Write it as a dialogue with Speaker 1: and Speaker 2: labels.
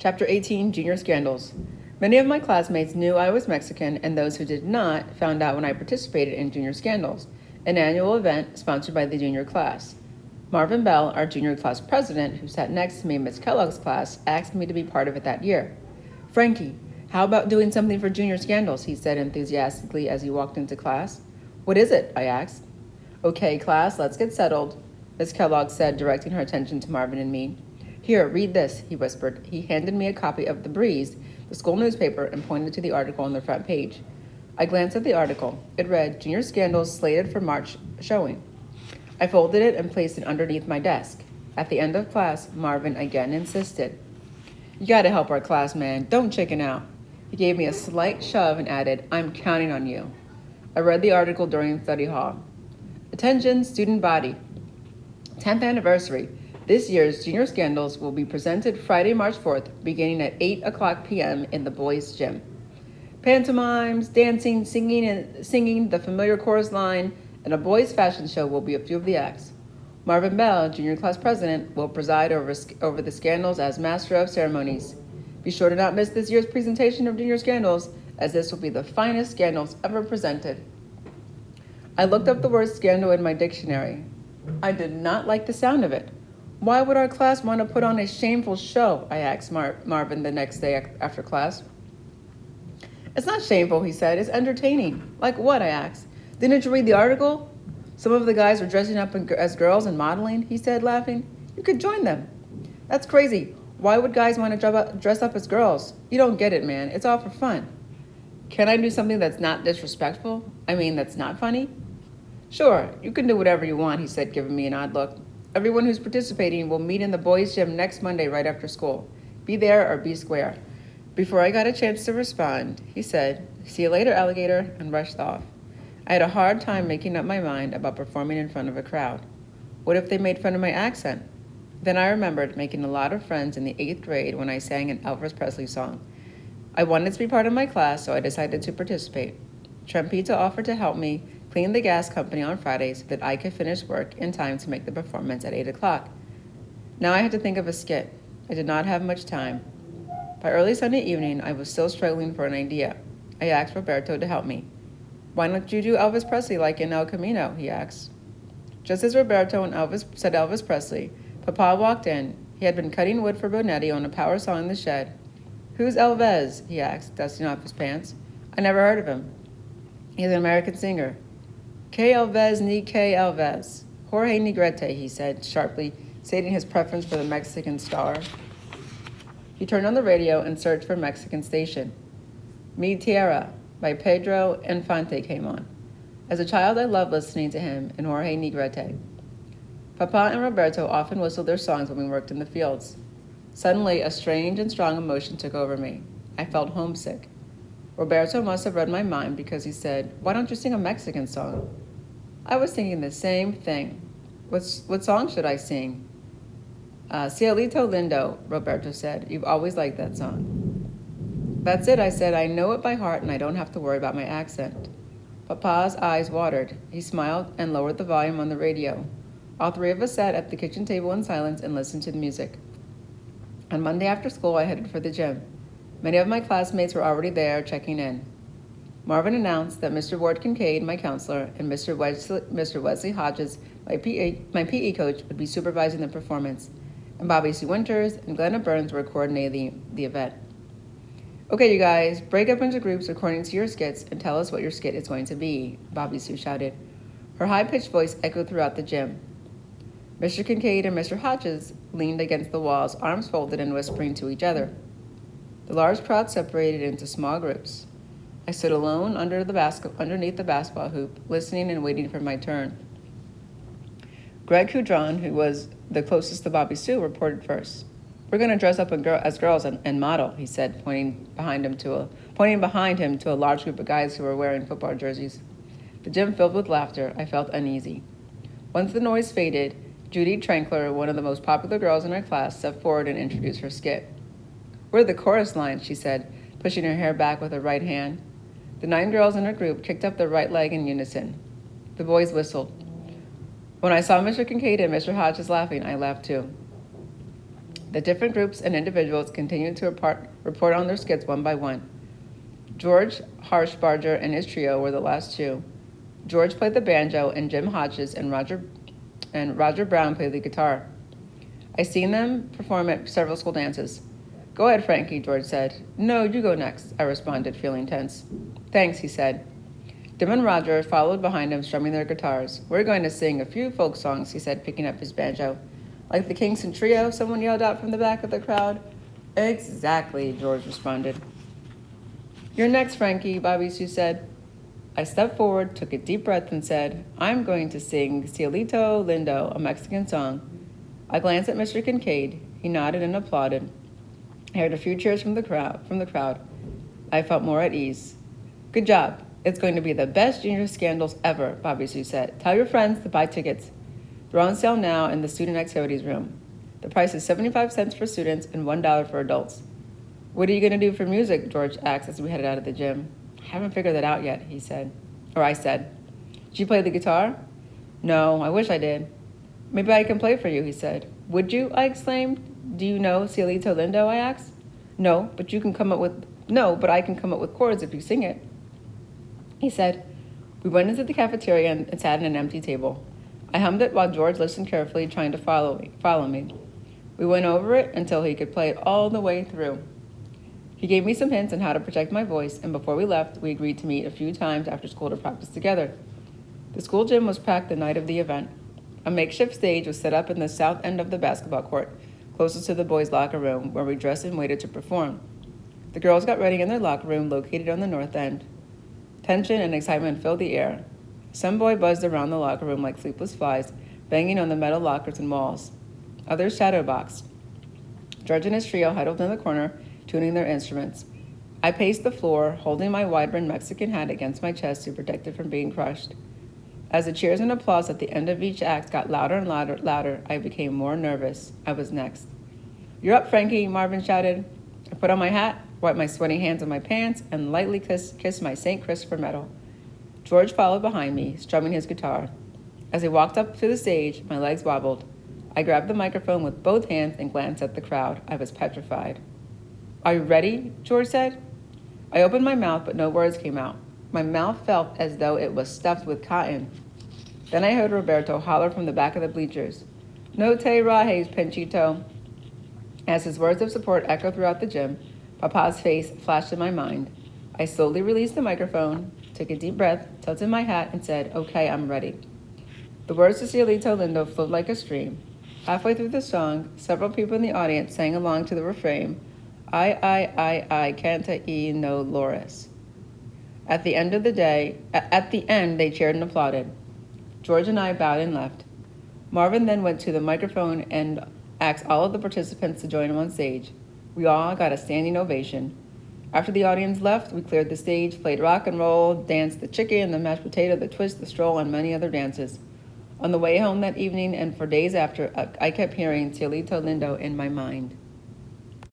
Speaker 1: Chapter 18, Junior Scandals. Many of my classmates knew I was Mexican, and those who did not found out when I participated in Junior Scandals, an annual event sponsored by the junior class. Marvin Bell, our junior class president, who sat next to me in Miss Kellogg's class, asked me to be part of it that year. "Frankie, how about doing something for Junior Scandals?" he said enthusiastically as he walked into class. "What is it?" I asked. "Okay, class, let's get settled," Miss Kellogg said, directing her attention to Marvin and me. "Here, read this," he whispered. He handed me a copy of The Breeze, the school newspaper, and pointed to the article on the front page. I glanced at the article. It read, "Junior Scandals slated for March showing." I folded it and placed it underneath my desk. At the end of class, Marvin again insisted. "You gotta help our class, man. Don't chicken out." He gave me a slight shove and added, "I'm counting on you." I read the article during study hall. Attention, student body. 10th anniversary. This year's Junior Scandals will be presented Friday, March 4th, beginning at 8 o'clock p.m. in the boys' gym. Pantomimes, dancing, singing the familiar chorus line, and a boys' fashion show will be a few of the acts. Marvin Bell, junior class president, will preside over the scandals as master of ceremonies. Be sure to not miss this year's presentation of Junior Scandals, as this will be the finest scandals ever presented. I looked up the word scandal in my dictionary. I did not like the sound of it. "Why would our class want to put on a shameful show?" I asked Marvin the next day after class. "It's not shameful," he said. "It's entertaining." "Like what?" I asked. "Didn't you read the article? Some of the guys were dressing up as girls and modeling," he said, laughing. "You could join them." "That's crazy. Why would guys want to dress up as girls? You don't get it, man. It's all for fun." "Can I do something that's not disrespectful? That's not funny?" "Sure, you can do whatever you want," he said, giving me an odd look. "Everyone who's participating will meet in the boys' gym next Monday right after school. Be there or be square." Before I got a chance to respond, he said, "See you later, alligator," and rushed off. I had a hard time making up my mind about performing in front of a crowd. What if they made fun of my accent? Then I remembered making a lot of friends in the 8th grade when I sang an Elvis Presley song. I wanted to be part of my class, so I decided to participate. Trampita offered to help me clean the gas company on Fridays so that I could finish work in time to make the performance at 8 o'clock. Now I had to think of a skit. I did not have much time. By early Sunday evening, I was still struggling for an idea. I asked Roberto to help me. "Why don't you do Elvis Presley like in El Camino?" he asked. Just as Roberto and said Elvis Presley, Papa walked in. He had been cutting wood for Bonetti on a power saw in the shed. "Who's Elvis?" he asked, dusting off his pants. "I never heard of him." "He's an American singer." "Que Elvis ni que Elvis. Jorge Negrete," he said sharply, stating his preference for the Mexican star. He turned on the radio and searched for Mexican station. Mi Tierra by Pedro Infante came on. As a child, I loved listening to him and Jorge Negrete. Papa and Roberto often whistled their songs when we worked in the fields. Suddenly, a strange and strong emotion took over me. I felt homesick. Roberto must have read my mind because he said, "Why don't you sing a Mexican song?" I was thinking the same thing. What song should I sing? Cielito Lindo, Roberto said. "You've always liked that song." "That's it," I said. "I know it by heart and I don't have to worry about my accent." Papa's eyes watered. He smiled and lowered the volume on the radio. All three of us sat at the kitchen table in silence and listened to the music. On Monday after school, I headed for the gym. Many of my classmates were already there checking in. Marvin announced that Mr. Ward Kincaid, my counselor, and Mr. Wesley Hodges, my PE coach, would be supervising the performance, and Bobby C. Winters and Glenna Burns were coordinating the event. "Okay, you guys, break up into groups according to your skits and tell us what your skit is going to be," Bobby Sue shouted. Her high-pitched voice echoed throughout the gym. Mr. Kincaid and Mr. Hodges leaned against the walls, arms folded and whispering to each other. The large crowd separated into small groups. I stood alone underneath the basketball hoop, listening and waiting for my turn. Greg Houdron, who was the closest to Bobby Sue, reported first. "We're going to dress up as girls and model," he said, pointing behind him to a large group of guys who were wearing football jerseys. The gym filled with laughter. I felt uneasy. Once the noise faded, Judy Trankler, one of the most popular girls in our class, stepped forward and introduced her skit. "We're the chorus line," she said, pushing her hair back with her right hand. The 9 girls in her group kicked up their right leg in unison. The boys whistled. When I saw Mr. Kincaid and Mr. Hodges laughing, I laughed too. The different groups and individuals continued to report on their skits one by one. George Harshbarger and his trio were the last two. George played the banjo, and Jim Hodges and Roger Brown played the guitar. I seen them perform at several school dances. Go ahead, Frankie, George said. No, you go next, I responded, feeling tense. Thanks, he said. Jim and Roger followed behind him, strumming their guitars. We're going to sing a few folk songs, he said, picking up his banjo. Like the Kingston Trio, someone yelled out from the back of the crowd. Exactly, George responded. You're next, Frankie, Bobby Sue said. I stepped forward, took a deep breath, and said, I'm going to sing Cielito Lindo, a Mexican song. I glanced at Mr. Kincaid. He nodded and applauded. I heard a few cheers from the crowd. I felt more at ease. Good job. It's going to be the best junior scandals ever, Bobby Sue said. Tell your friends to buy tickets. They're on sale now in the student activities room. The price is 75 cents for students and $1 for adults. What are you going to do for music? George asked as we headed out of the gym. I haven't figured that out yet, he said. Or I said. Did you play the guitar? No, I wish I did. Maybe I can play for you, he said. Would you? I exclaimed. Do you know Cielito Lindo? I asked. No, but I can come up with chords if you sing it. He said. We went into the cafeteria and sat at an empty table. I hummed it while George listened carefully, trying to follow me. We went over it until he could play it all the way through. He gave me some hints on how to protect my voice, and before we left, we agreed to meet a few times after school to practice together. The school gym was packed the night of the event. A makeshift stage was set up in the south end of the basketball court, closest to the boys' locker room, where we dressed and waited to perform. The girls got ready in their locker room, located on the north end. Tension and excitement filled the air. Some boy buzzed around the locker room like sleepless flies, banging on the metal lockers and walls. Others shadowboxed. George and his trio huddled in the corner, tuning their instruments. I paced the floor, holding my wide-brimmed Mexican hat against my chest to protect it from being crushed. As the cheers and applause at the end of each act got louder and louder, I became more nervous. I was next. You're up, Frankie, Marvin shouted. I put on my hat, wiped my sweaty hands on my pants, and lightly kissed my St. Christopher medal. George followed behind me, strumming his guitar. As he walked up to the stage, my legs wobbled. I grabbed the microphone with both hands and glanced at the crowd. I was petrified. Are you ready? George said. I opened my mouth, but no words came out. My mouth felt as though it was stuffed with cotton. Then I heard Roberto holler from the back of the bleachers. No te rajes, Panchito. As his words of support echoed throughout the gym, Papa's face flashed in my mind. I slowly released the microphone, took a deep breath, tilted my hat, and said, okay, I'm ready. The words to Cielito Lindo flowed like a stream. Halfway through the song, several people in the audience sang along to the refrain, I canta y no lores. At the end, they cheered and applauded. George and I bowed and left. Marvin then went to the microphone and asked all of the participants to join him on stage. We all got a standing ovation. After the audience left, we cleared the stage, played rock and roll, danced the chicken, the mashed potato, the twist, the stroll, and many other dances. On the way home that evening and for days after, I kept hearing Cielito Lindo in my mind.